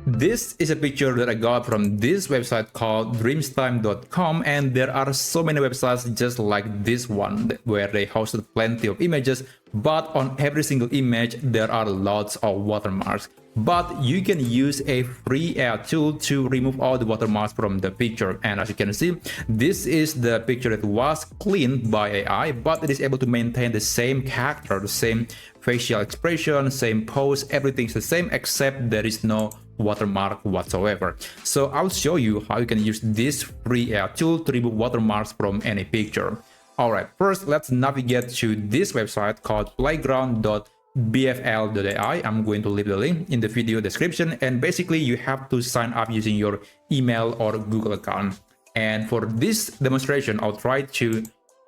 This is a picture that I got from this website called dreamstime.com, and there are so many websites just like this one where they hosted plenty of images, but on every single image there are lots of watermarks. But you can use a free AI tool to remove all the watermarks from the picture, and as you can see, this is the picture that was cleaned by AI, but it is able to maintain the same character, the same facial expression, same pose, everything's the same except there is no watermark whatsoever. So I'll show you how you can use this free AI tool to remove watermarks from any picture. Alright, first let's navigate to this website called playground.bfl.ai. I'm going to leave the link in the video description, and basically you have to sign up using your email or Google account. And for this demonstration, I'll try to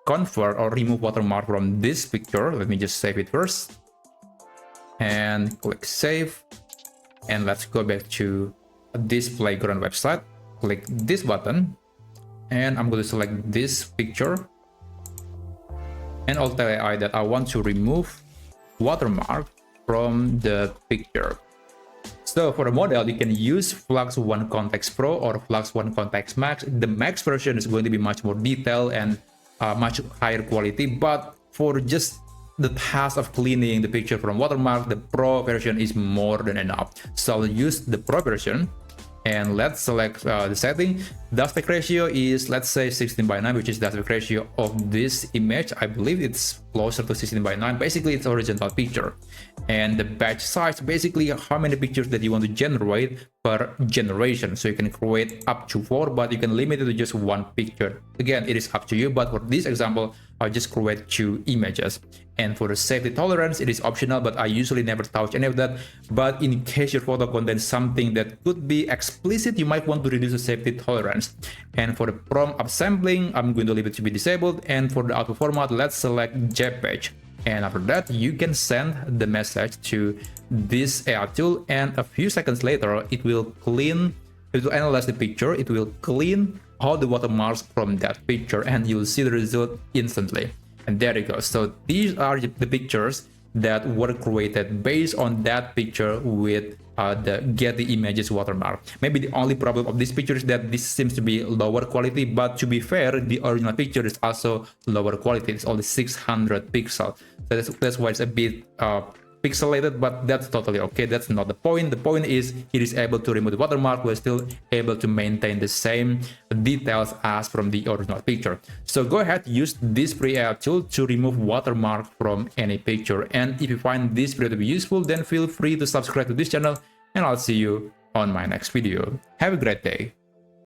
convert or remove watermark from this picture. Let me just save it first and click save. And let's go back to this playground website. Click this button and I'm going to select this picture, and I'll tell AI that I want to remove watermark from the picture. So for the model, you can use Flux.1 Kontext Pro or Flux.1 Kontext Max. The Max version is going to be much more detailed and much higher quality, but for just the task of cleaning the picture from watermark, the Pro version is more than enough. So I'll use the Pro version, and let's select the setting. The aspect ratio is, let's say, 16:9, which is the aspect ratio of this image. I believe it's closer to 16:9. Basically, it's a horizontal picture. And the batch size, basically how many pictures that you want to generate per generation. So you can create up to 4, but you can limit it to just 1 picture. Again, it is up to you, but for this example, I'll just create 2 images. And for the safety tolerance, it is optional, but I usually never touch any of that. But in case your photo contains something that could be explicit, you might want to reduce the safety tolerance. And for the prompt upsampling, I'm going to leave it to be disabled. And for the output format, let's select JPEG. And after that, you can send the message to this AI tool, and a few seconds later, it will analyze the picture, it will clean all the watermarks from that picture, and you'll see the result instantly. And there you go. So these are the pictures that were created based on that picture with the get the images watermark. Maybe the only problem of this picture is that this seems to be lower quality, but to be fair, the original picture is also lower quality. It's only 600 pixels. So that's why it's a bit pixelated, but that's totally okay. That's not the point. The point is it is able to remove the watermark while still able to maintain the same details as from the original picture. So go ahead, use this free AI tool to remove watermark from any picture. And if you find this video to be useful, then feel free to subscribe to this channel, and I'll see you on my next video. Have a great day.